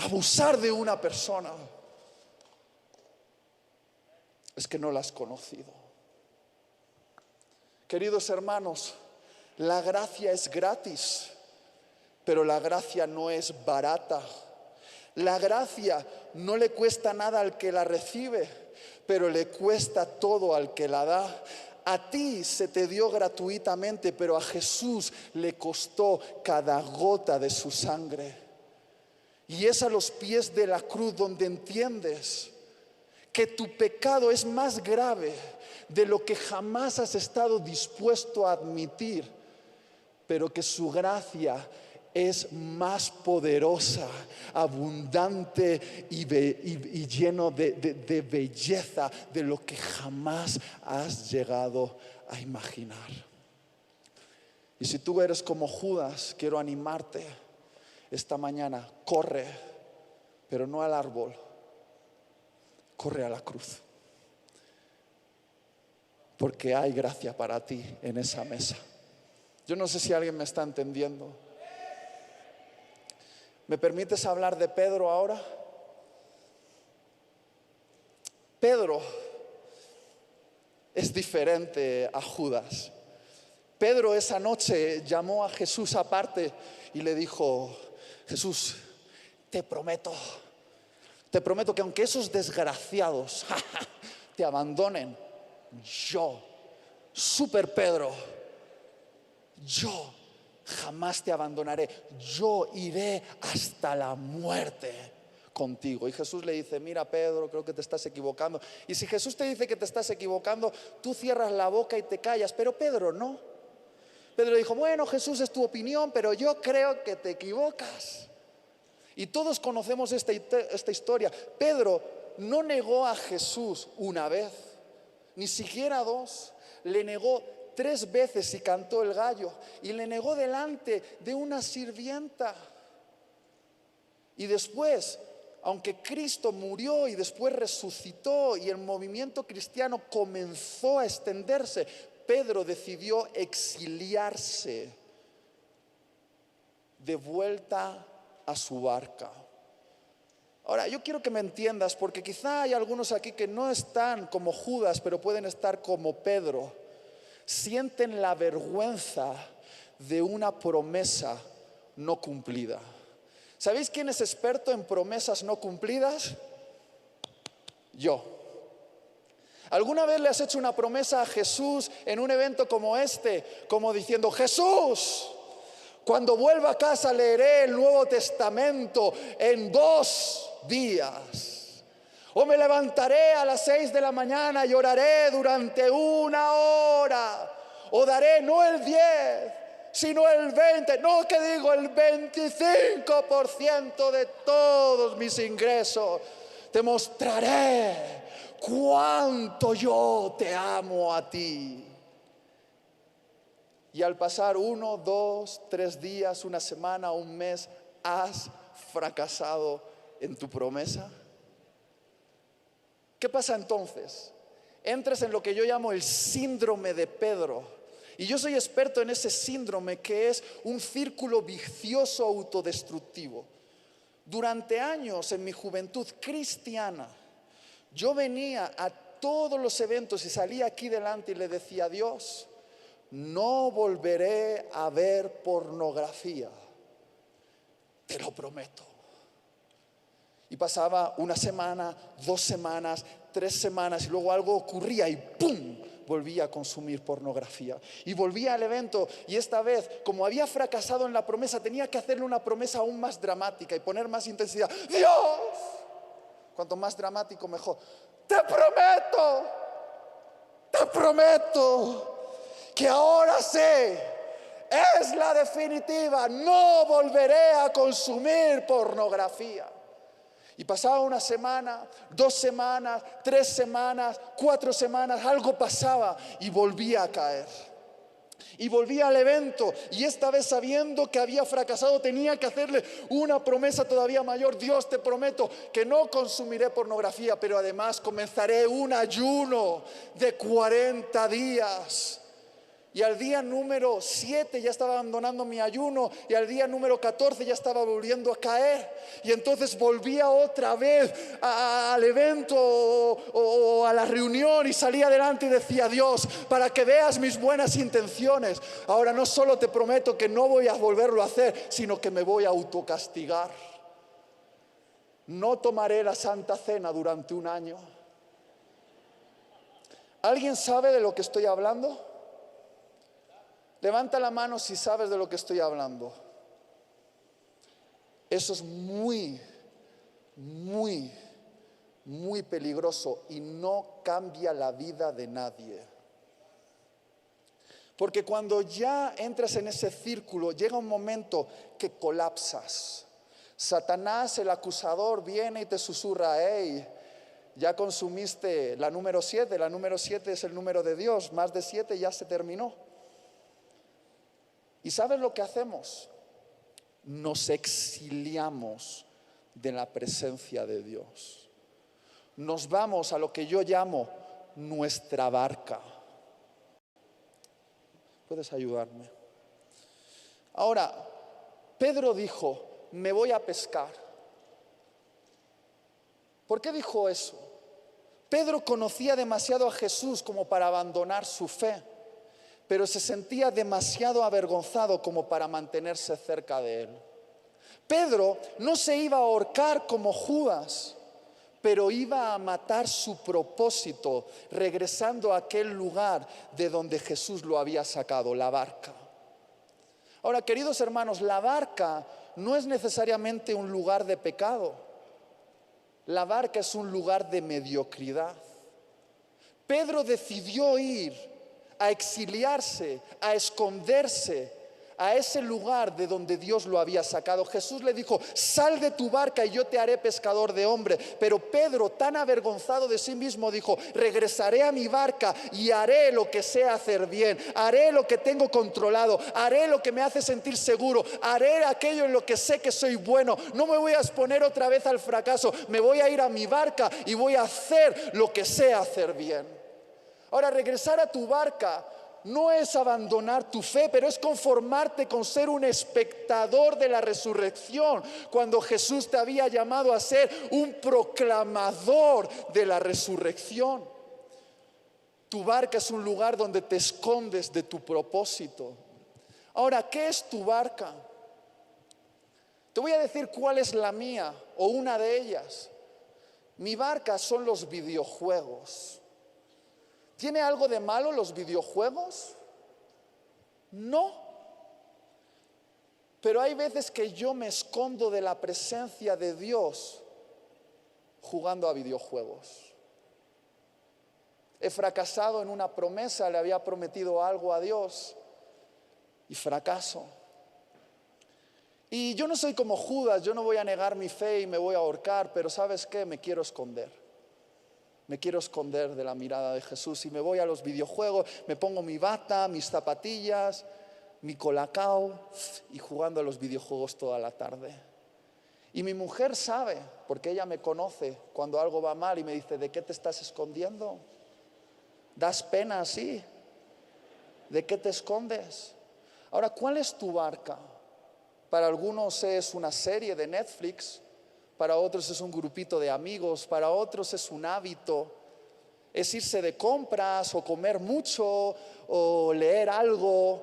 abusar de una persona, es que no la has conocido. Queridos hermanos, la gracia es gratis, pero la gracia no es barata. La gracia no le cuesta nada al que la recibe, pero le cuesta todo al que la da. A ti se te dio gratuitamente, pero a Jesús le costó cada gota de su sangre. Y es a los pies de la cruz donde entiendes que tu pecado es más grave de lo que jamás has estado dispuesto a admitir, pero que su gracia es más poderosa, abundante y lleno de belleza de lo que jamás has llegado a imaginar. Y si tú eres como Judas, quiero animarte esta mañana: corre, pero no al árbol, corre a la cruz, porque hay gracia para ti en esa mesa. Yo no sé si alguien me está entendiendo. ¿Me permites hablar de Pedro ahora? Pedro es diferente a Judas. Pedro esa noche llamó a Jesús aparte y le dijo: Jesús, te prometo que aunque esos desgraciados te abandonen, yo, Super Pedro, yo jamás te abandonaré. Yo iré hasta la muerte contigo. Y Jesús le dice: mira, Pedro, creo que te estás equivocando. Y si Jesús te dice que te estás equivocando, tú cierras la boca y te callas. Pero Pedro no. Pedro dijo: bueno, Jesús, es tu opinión, pero yo creo que te equivocas. Y todos conocemos esta historia. Pedro no negó a Jesús una vez, ni siquiera dos. Le negó 3 veces y cantó el gallo. Y le negó delante de una sirvienta. Y después, aunque Cristo murió y después resucitó y el movimiento cristiano comenzó a extenderse, Pedro decidió exiliarse de vuelta a su barca. Ahora, yo quiero que me entiendas, porque quizá hay algunos aquí que no están como Judas, pero pueden estar como Pedro. Sienten la vergüenza de una promesa no cumplida. ¿Sabéis quién es experto en promesas no cumplidas? Yo. ¿Alguna vez le has hecho una promesa a Jesús en un evento como este, como diciendo: Jesús, cuando vuelva a casa leeré el Nuevo Testamento en 2 días? O me levantaré a las 6 de la mañana y oraré durante 1 hora. O daré no el 10, sino el 20, no, que digo, el 25% de todos mis ingresos. Te mostraré cuánto yo te amo a ti. Y al pasar 1, 2, 3 días, 1 semana, 1 mes, ¿has fracasado en tu promesa? ¿Qué pasa entonces? Entras en lo que yo llamo el síndrome de Pedro. Y yo soy experto en ese síndrome, que es un círculo vicioso autodestructivo. Durante años en mi juventud cristiana, yo venía a todos los eventos y salía aquí delante y le decía a Dios: no volveré a ver pornografía, te lo prometo. Y pasaba 1 semana, 2 semanas, 3 semanas, y luego algo ocurría y ¡pum!, volvía a consumir pornografía. Y volvía al evento, y esta vez, como había fracasado en la promesa, tenía que hacerle una promesa aún más dramática y poner más intensidad. Dios, cuanto más dramático mejor. Te prometo que ahora sé, es la definitiva, no volveré a consumir pornografía. Y pasaba 1 semana, 2 semanas, 3 semanas, 4 semanas, algo pasaba y volvía a caer. Y volvía al evento, y esta vez, sabiendo que había fracasado, tenía que hacerle una promesa todavía mayor. Dios, te prometo que no consumiré pornografía, pero además comenzaré un ayuno de 40 días. Y al día número 7 ya estaba abandonando mi ayuno. Y al día número 14 ya estaba volviendo a caer. Y entonces volvía otra vez al evento o a la reunión. Y salía adelante y decía: Dios, para que veas mis buenas intenciones, ahora no solo te prometo que no voy a volverlo a hacer, sino que me voy a autocastigar. No tomaré la Santa Cena durante un año. ¿Alguien sabe de lo que estoy hablando? Levanta la mano si sabes de lo que estoy hablando. Eso es muy, muy, muy peligroso y no cambia la vida de nadie. Porque cuando ya entras en ese círculo, llega un momento que colapsas. Satanás, el acusador, viene y te susurra: hey, ya consumiste la número 7. La número 7 es el número de Dios. Más de 7 ya se terminó. ¿Y sabes lo que hacemos? Nos exiliamos de la presencia de Dios. Nos vamos a lo que yo llamo nuestra barca. ¿Puedes ayudarme? Ahora, Pedro dijo: me voy a pescar. ¿Por qué dijo eso? Pedro conocía demasiado a Jesús como para abandonar su fe, pero se sentía demasiado avergonzado como para mantenerse cerca de él. Pedro no se iba a ahorcar como Judas, pero iba a matar su propósito, regresando a aquel lugar de donde Jesús lo había sacado, la barca. Ahora, queridos hermanos, la barca no es necesariamente un lugar de pecado. La barca es un lugar de mediocridad. Pedro decidió ir a exiliarse, a esconderse a ese lugar de donde Dios lo había sacado. Jesús le dijo: sal de tu barca y yo te haré pescador de hombre. Pero Pedro, tan avergonzado de sí mismo, dijo: regresaré a mi barca y haré lo que sé hacer bien, haré lo que tengo controlado, haré lo que me hace sentir seguro, haré aquello en lo que sé que soy bueno. No me voy a exponer otra vez al fracaso, me voy a ir a mi barca y voy a hacer lo que sé hacer bien. Ahora, regresar a tu barca no es abandonar tu fe, pero es conformarte con ser un espectador de la resurrección, cuando Jesús te había llamado a ser un proclamador de la resurrección. Tu barca es un lugar donde te escondes de tu propósito. Ahora, ¿qué es tu barca? Te voy a decir cuál es la mía, o una de ellas. Mi barca son los videojuegos. ¿Tiene algo de malo los videojuegos? No. Pero hay veces que yo me escondo de la presencia de Dios jugando a videojuegos. He fracasado en una promesa, le había prometido algo a Dios y fracaso. Y yo no soy como Judas, yo no voy a negar mi fe y me voy a ahorcar, pero ¿sabes qué? Me quiero esconder. Me quiero esconder de la mirada de Jesús y me voy a los videojuegos, me pongo mi bata, mis zapatillas, mi colacao y jugando a los videojuegos toda la tarde. Y mi mujer sabe, porque ella me conoce cuando algo va mal y me dice: ¿de qué te estás escondiendo? ¿Das pena así? ¿De qué te escondes? Ahora, ¿cuál es tu barca? Para algunos es una serie de Netflix. Para otros es un grupito de amigos, para otros es un hábito, es irse de compras o comer mucho o leer algo.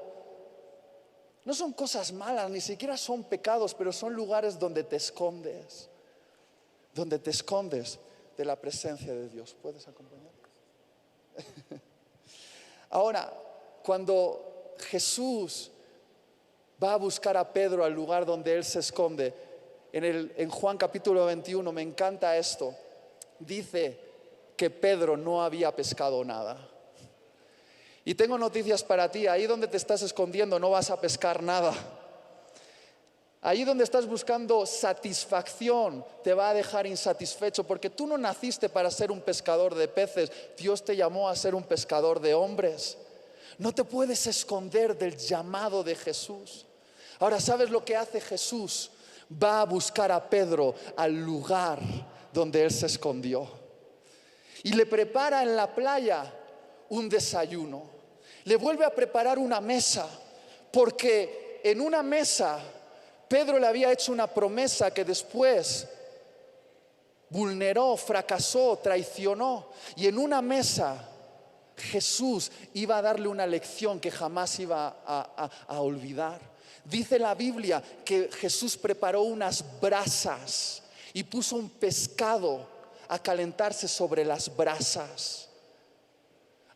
No son cosas malas, ni siquiera son pecados, pero son lugares donde te escondes de la presencia de Dios. ¿Puedes acompañar? Ahora, cuando Jesús va a buscar a Pedro al lugar donde él se esconde, en Juan capítulo 21, me encanta esto. Dice que Pedro no había pescado nada. Y tengo noticias para ti: ahí donde te estás escondiendo no vas a pescar nada. Ahí donde estás buscando satisfacción te va a dejar insatisfecho, porque tú no naciste para ser un pescador de peces. Dios te llamó a ser un pescador de hombres. No te puedes esconder del llamado de Jesús. Ahora, ¿sabes lo que hace Jesús? Va a buscar a Pedro al lugar donde él se escondió y le prepara en la playa un desayuno. Le vuelve a preparar una mesa, porque en una mesa Pedro le había hecho una promesa que después vulneró, fracasó, traicionó. Y en una mesa Jesús iba a darle una lección que jamás iba a olvidar. Dice la Biblia que Jesús preparó unas brasas y puso un pescado a calentarse sobre las brasas.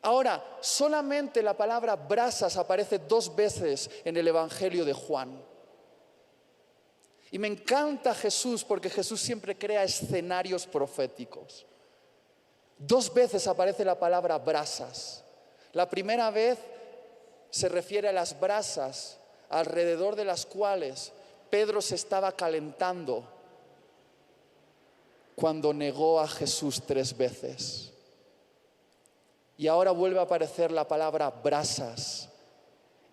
Ahora, solamente la palabra brasas aparece 2 veces en el Evangelio de Juan. Y me encanta Jesús porque Jesús siempre crea escenarios proféticos. 2 veces aparece la palabra brasas. La primera vez se refiere a las brasas alrededor de las cuales Pedro se estaba calentando cuando negó a Jesús 3 veces. Y ahora vuelve a aparecer la palabra brasas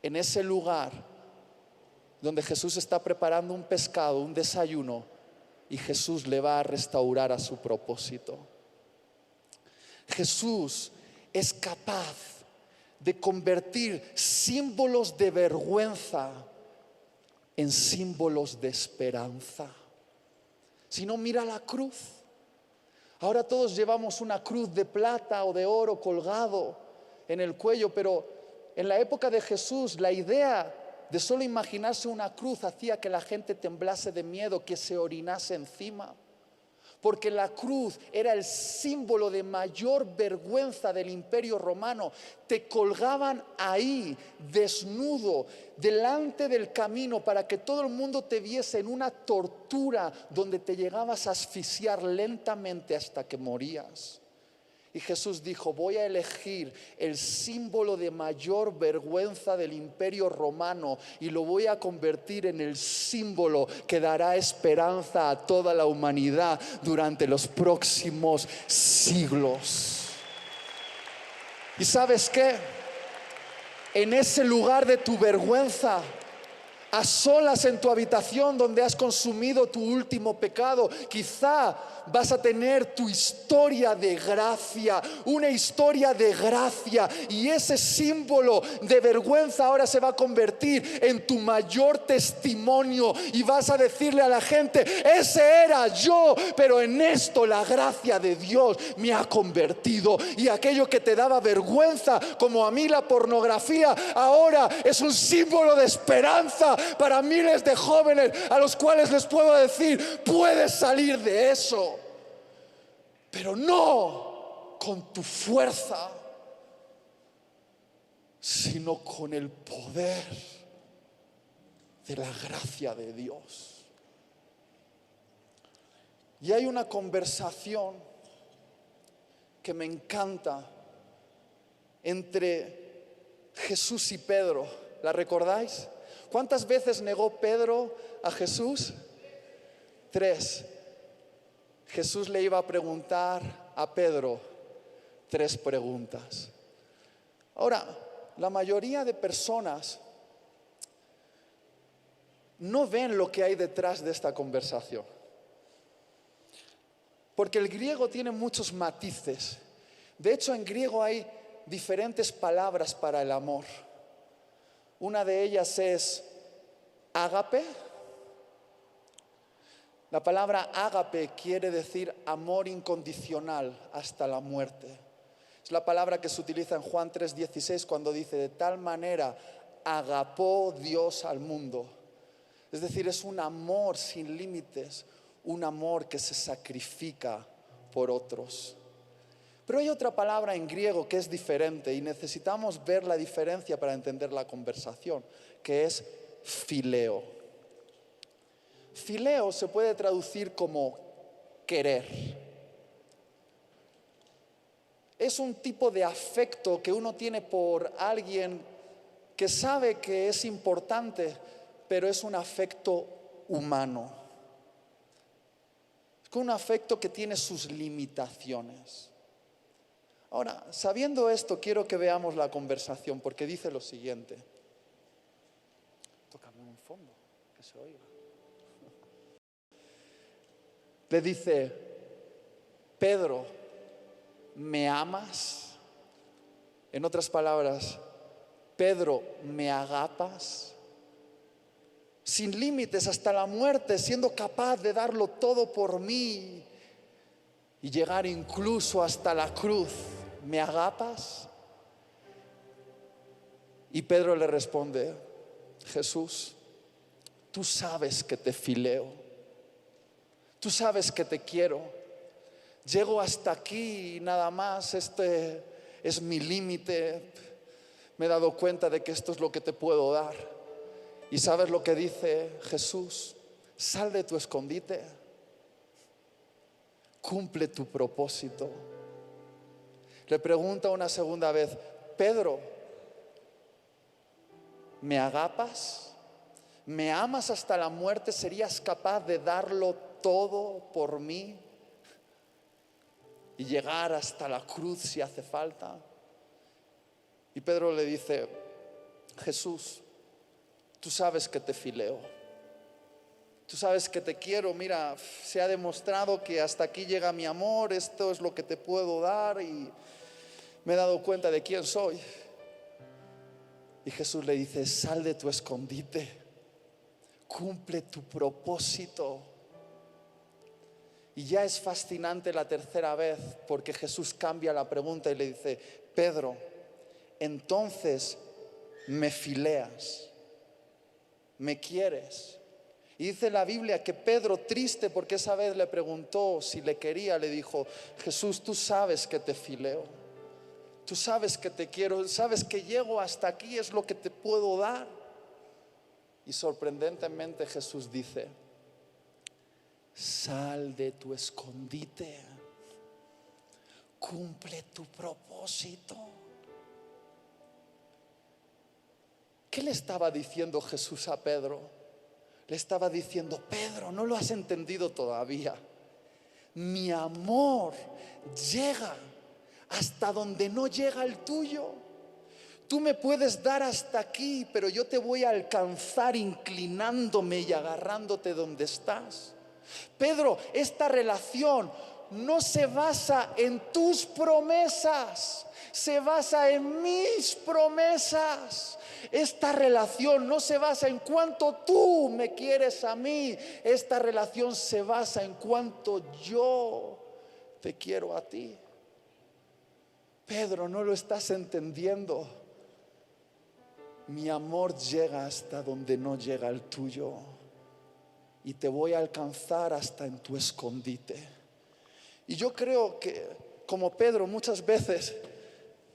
en ese lugar donde Jesús está preparando un pescado, un desayuno, y Jesús le va a restaurar a su propósito. Jesús es capaz de convertir símbolos de vergüenza en símbolos de esperanza. Si no, mira la cruz. Ahora todos llevamos una cruz de plata o de oro colgado en el cuello, pero en la época de Jesús la idea de solo imaginarse una cruz hacía que la gente temblase de miedo, que se orinase encima. Porque la cruz era el símbolo de mayor vergüenza del Imperio Romano. Te colgaban ahí, desnudo, delante del camino, para que todo el mundo te viese en una tortura donde te llegabas a asfixiar lentamente hasta que morías. Y Jesús dijo: voy a elegir el símbolo de mayor vergüenza del Imperio Romano y lo voy a convertir en el símbolo que dará esperanza a toda la humanidad durante los próximos siglos. ¿Y sabes qué? En ese lugar de tu vergüenza, a solas en tu habitación donde has consumido tu último pecado, quizá vas a tener tu historia de gracia, una historia de gracia, y ese símbolo de vergüenza ahora se va a convertir en tu mayor testimonio, y vas a decirle a la gente: ese era yo, pero en esto la gracia de Dios me ha convertido, y aquello que te daba vergüenza, como a mí la pornografía, ahora es un símbolo de esperanza para miles de jóvenes a los cuales les puedo decir: puedes salir de eso, pero no con tu fuerza, sino con el poder de la gracia de Dios. Y hay una conversación que me encanta entre Jesús y Pedro. ¿La recordáis? ¿Cuántas veces negó Pedro a Jesús? 3. Jesús le iba a preguntar a Pedro 3 preguntas. Ahora, la mayoría de personas no ven lo que hay detrás de esta conversación, porque el griego tiene muchos matices. De hecho, en griego hay diferentes palabras para el amor. Una de ellas es ágape. La palabra ágape quiere decir amor incondicional hasta la muerte. Es la palabra que se utiliza en Juan 3:16 cuando dice: de tal manera agapó Dios al mundo. Es decir, es un amor sin límites, un amor que se sacrifica por otros. Pero hay otra palabra en griego que es diferente, y necesitamos ver la diferencia para entender la conversación, que es fileo. Fileo se puede traducir como querer. Es un tipo de afecto que uno tiene por alguien que sabe que es importante, pero es un afecto humano. Es un afecto que tiene sus limitaciones. Ahora, sabiendo esto, quiero que veamos la conversación, porque dice lo siguiente. Tócame un fondo, que se oiga. Le dice: Pedro, ¿me amas? En otras palabras, Pedro, ¿me agapas? Sin límites hasta la muerte, siendo capaz de darlo todo por mí y llegar incluso hasta la cruz. ¿Me agapas? Y Pedro le responde: Jesús, tú sabes que te fileo, tú sabes que te quiero, llego hasta aquí y nada más, este es mi límite, me he dado cuenta de que esto es lo que te puedo dar. ¿Y sabes lo que dice Jesús? Sal de tu escondite, cumple tu propósito. Le pregunta una segunda vez: Pedro, ¿me agapas? ¿Me amas hasta la muerte? ¿Serías capaz de darlo todo por mí y llegar hasta la cruz si hace falta? Y Pedro le dice: Jesús, tú sabes que te fileo, tú sabes que te quiero. Mira, se ha demostrado que hasta aquí llega mi amor, esto es lo que te puedo dar y me he dado cuenta de quién soy. Y Jesús le dice: sal de tu escondite, cumple tu propósito. Y ya es fascinante la tercera vez, porque Jesús cambia la pregunta y le dice: Pedro, entonces me fileas, me quieres. Y dice la Biblia que Pedro, triste porque esa vez le preguntó si le quería, le dijo: Jesús, tú sabes que te fileo, tú sabes que te quiero, sabes que llego hasta aquí, es lo que te puedo dar. Y sorprendentemente Jesús dice: sal de tu escondite, cumple tu propósito. ¿Qué le estaba diciendo Jesús a Pedro? Le estaba diciendo: Pedro, no lo has entendido todavía. Mi amor llega hasta donde no llega el tuyo. Tú me puedes dar hasta aquí, pero yo te voy a alcanzar inclinándome y agarrándote donde estás. Pedro, esta relación no se basa en tus promesas, se basa en mis promesas. Esta relación no se basa en cuánto tú me quieres a mí, esta relación se basa en cuánto yo te quiero a ti. Pedro, no lo estás entendiendo. Mi amor llega hasta donde no llega el tuyo, y te voy a alcanzar hasta en tu escondite. Y yo creo que, como Pedro, muchas veces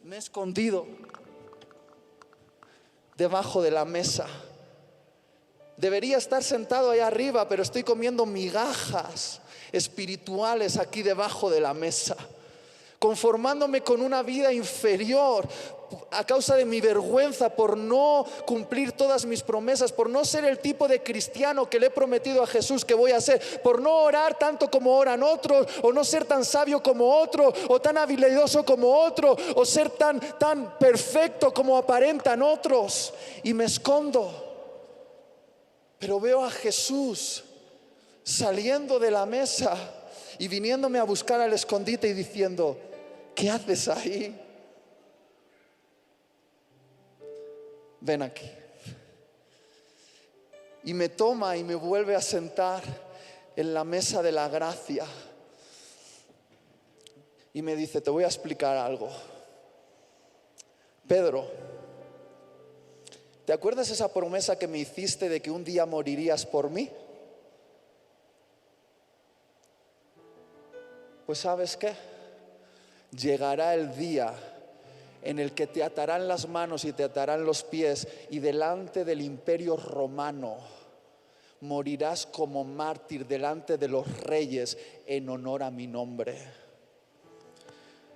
me he escondido debajo de la mesa. Debería estar sentado ahí arriba, pero estoy comiendo migajas espirituales aquí debajo de la mesa, conformándome con una vida inferior a causa de mi vergüenza por no cumplir todas mis promesas, por no ser el tipo de cristiano que le he prometido a Jesús que voy a ser, por no orar tanto como oran otros, o no ser tan sabio como otro, o tan habilidoso como otro, o ser tan perfecto como aparentan otros, y me escondo. Pero veo a Jesús saliendo de la mesa y viniéndome a buscar al escondite y diciendo: ¿qué haces ahí? Ven aquí. Y me toma y me vuelve a sentar en la mesa de la gracia y me dice: te voy a explicar algo. Pedro, ¿te acuerdas esa promesa que me hiciste de que un día morirías por mí? Pues ¿sabes qué? Llegará el día en el que te atarán las manos y te atarán los pies, y delante del imperio romano morirás como mártir delante de los reyes en honor a mi nombre.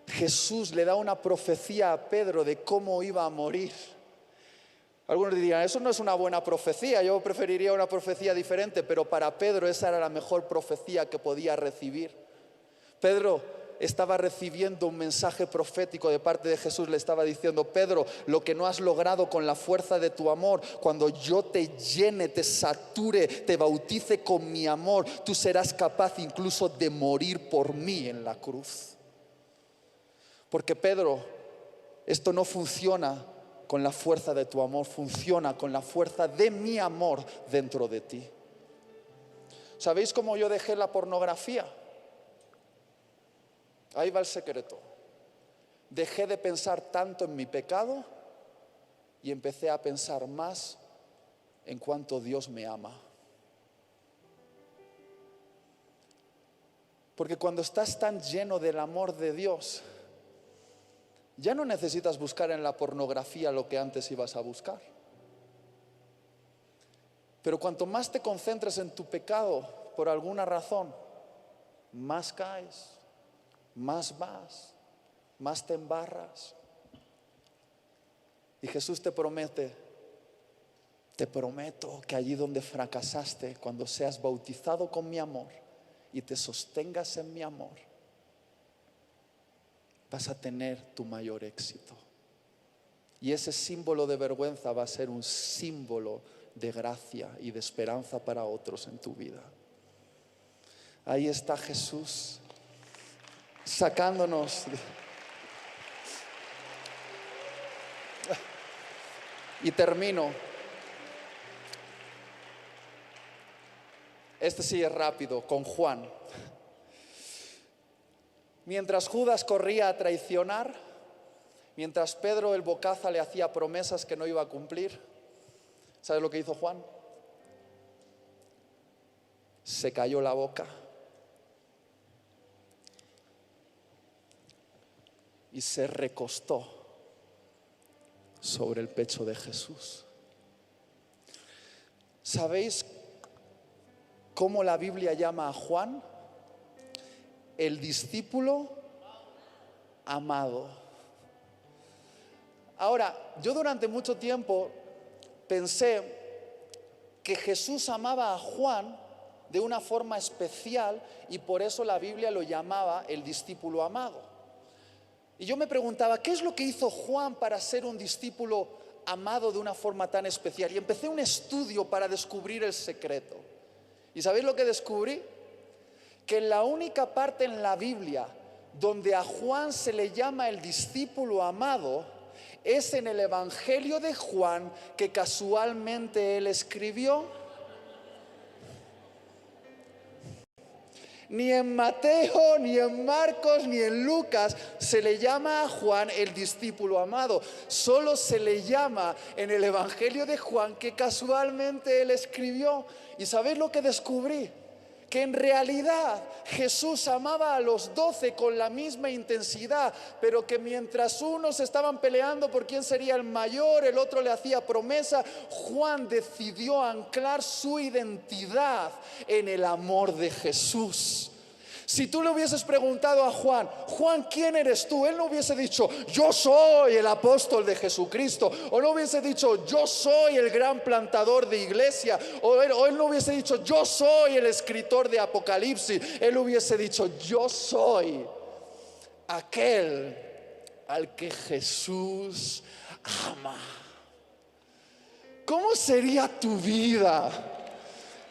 Jesús le da una profecía a Pedro de cómo iba a morir. Algunos dirían: eso no es una buena profecía, yo preferiría una profecía diferente. Pero para Pedro esa era la mejor profecía que podía recibir. Pedro estaba recibiendo un mensaje profético de parte de Jesús. Le estaba diciendo: Pedro, lo que no has logrado con la fuerza de tu amor, cuando yo te llene, te sature, te bautice con mi amor, tú serás capaz incluso de morir por mí en la cruz. Porque Pedro, esto no funciona con la fuerza de tu amor, funciona con la fuerza de mi amor dentro de ti. ¿Sabéis cómo yo dejé la pornografía? Ahí va el secreto. Dejé de pensar tanto en mi pecado y empecé a pensar más en cuánto Dios me ama. Porque cuando estás tan lleno del amor de Dios, ya no necesitas buscar en la pornografía lo que antes ibas a buscar. Pero cuanto más te concentres en tu pecado, por alguna razón, más caes, más vas, más te embarras. Y Jesús te promete, te prometo que allí donde fracasaste, cuando seas bautizado con mi amor y te sostengas en mi amor, vas a tener tu mayor éxito. Y ese símbolo de vergüenza va a ser un símbolo de gracia y de esperanza para otros en tu vida. Ahí está Jesús sacándonos. Y termino. Este sí es rápido, con Juan. Mientras Judas corría a traicionar, mientras Pedro el bocaza le hacía promesas que no iba a cumplir, ¿sabes lo que hizo Juan? Se cayó la boca y se recostó sobre el pecho de Jesús. ¿Sabéis cómo la Biblia llama a Juan? El discípulo amado. Ahora, yo durante mucho tiempo pensé que Jesús amaba a Juan de una forma especial y por eso la Biblia lo llamaba el discípulo amado. Y yo me preguntaba, ¿qué es lo que hizo Juan para ser un discípulo amado de una forma tan especial? Y empecé un estudio para descubrir el secreto. ¿Y sabéis lo que descubrí? Que la única parte en la Biblia donde a Juan se le llama el discípulo amado es en el Evangelio de Juan, que casualmente él escribió. Ni en Mateo, ni en Marcos, ni en Lucas se le llama a Juan el discípulo amado. Solo se le llama en el Evangelio de Juan, que casualmente él escribió. ¿Y sabéis lo que descubrí? Que en realidad Jesús amaba a los 12 con la misma intensidad, pero que mientras unos estaban peleando por quién sería el mayor, el otro le hacía promesa, Juan decidió anclar su identidad en el amor de Jesús. Si tú le hubieses preguntado a Juan, Juan, ¿quién eres tú? Él no hubiese dicho, yo soy el apóstol de Jesucristo. O no hubiese dicho, yo soy el gran plantador de iglesia. O él no hubiese dicho, yo soy el escritor de Apocalipsis. Él hubiese dicho, yo soy aquel al que Jesús ama. ¿Cómo sería tu vida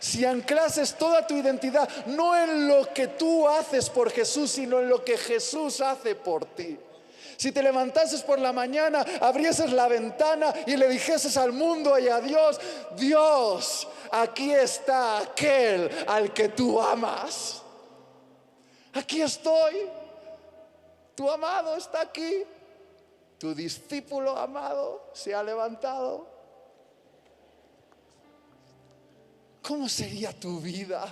si anclases toda tu identidad no en lo que tú haces por Jesús, sino en lo que Jesús hace por ti? Si te levantases por la mañana, abrieses la ventana y le dijeses al mundo y a Dios, Dios, aquí está aquel al que tú amas. Aquí estoy, tu amado está aquí, tu discípulo amado se ha levantado. ¿Cómo sería tu vida?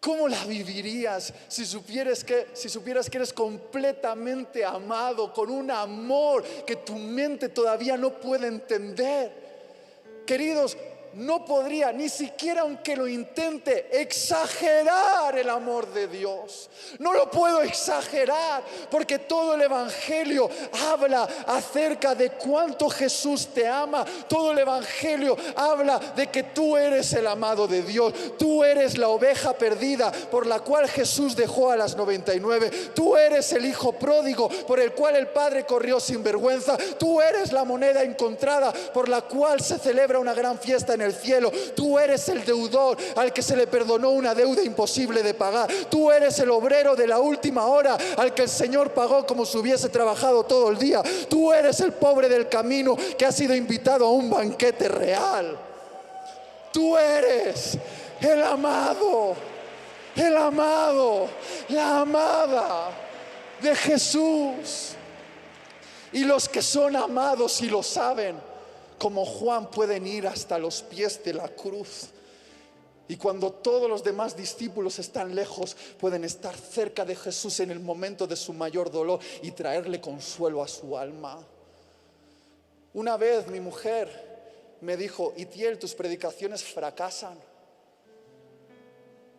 ¿Cómo la vivirías si supieras que eres completamente amado, con un amor que tu mente todavía no puede entender? Queridos, no podría, ni siquiera aunque lo intente, exagerar el amor de Dios. No lo puedo exagerar, porque todo el Evangelio habla acerca de cuánto Jesús te ama. Todo el Evangelio habla de que tú eres el amado de Dios. Tú eres la oveja perdida por la cual Jesús dejó a las 99. Tú eres el hijo pródigo por el cual el Padre corrió sin vergüenza. Tú eres la moneda encontrada por la cual se celebra una gran fiesta en el cielo. Tú eres el deudor al que se le perdonó una deuda imposible de pagar. Tú eres el obrero de la última hora al que el Señor pagó como si hubiese trabajado todo el día. Tú eres el pobre del camino que ha sido invitado a un banquete real. Tú eres el amado, la amada de Jesús. Y los que son amados y lo saben, como Juan, pueden ir hasta los pies de la cruz. Y cuando todos los demás discípulos están lejos, pueden estar cerca de Jesús en el momento de su mayor dolor y traerle consuelo a su alma. Una vez mi mujer me dijo: Itiel, tus predicaciones fracasan.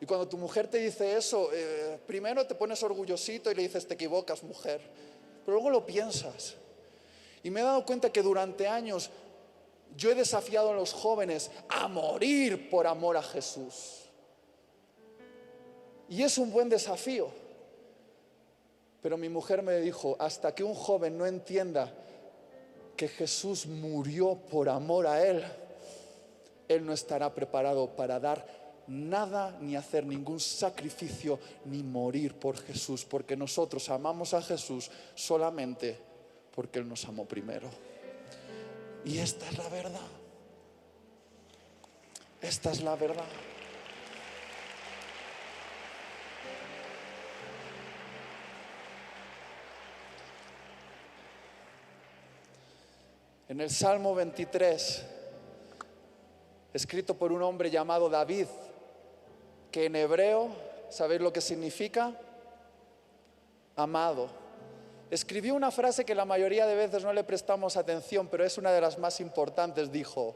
Y cuando tu mujer te dice eso, primero te pones orgullosito y le dices: te equivocas, mujer. Pero luego lo piensas. Y me he dado cuenta que durante años yo he desafiado a los jóvenes a morir por amor a Jesús. Y es un buen desafío. Pero mi mujer me dijo: hasta que un joven no entienda que Jesús murió por amor a él, él no estará preparado para dar nada, ni hacer ningún sacrificio, ni morir por Jesús. Porque nosotros amamos a Jesús solamente porque Él nos amó primero. Y esta es la verdad. Esta es la verdad. En el Salmo 23, escrito por un hombre llamado David, que en hebreo, ¿sabéis lo que significa? Amado. Escribió una frase que la mayoría de veces no le prestamos atención, pero es una de las más importantes. Dijo: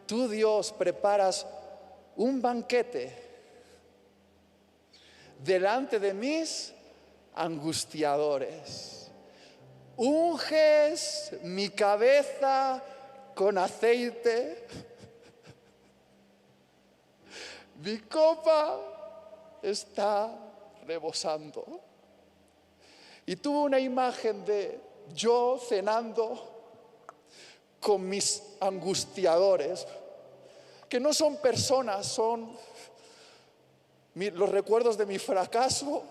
tú, Dios, preparas un banquete delante de mis angustiadores. Unges mi cabeza con aceite. Mi copa está rebosando. Y tuve una imagen de yo cenando con mis angustiadores, que no son personas, son los recuerdos de mi fracaso,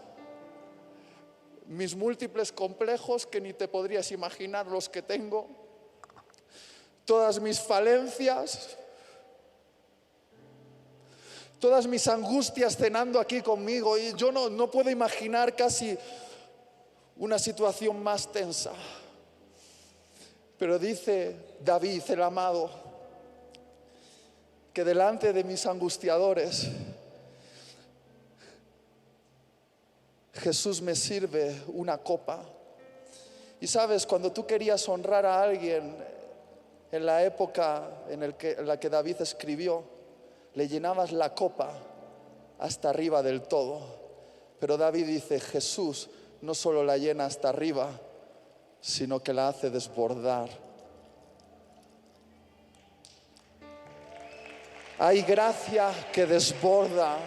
mis múltiples complejos que ni te podrías imaginar los que tengo, todas mis falencias, todas mis angustias cenando aquí conmigo. Y yo no puedo imaginar casi una situación más tensa. Pero dice David, el amado, que delante de mis angustiadores Jesús me sirve una copa. Y sabes, cuando tú querías honrar a alguien en la época en la que David escribió, le llenabas la copa hasta arriba del todo. Pero David dice: Jesús no solo la llena hasta arriba, sino que la hace desbordar. Hay gracia que desborda.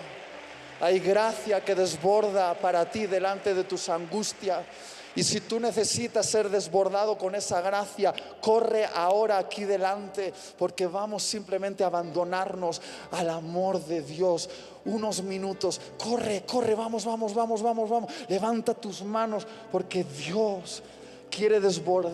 Hay gracia que desborda para ti delante de tus angustias. Y si tú necesitas ser desbordado con esa gracia, corre ahora aquí delante, porque vamos simplemente a abandonarnos al amor de Dios. Unos minutos, corre, vamos. Levanta tus manos, porque Dios quiere desbordar.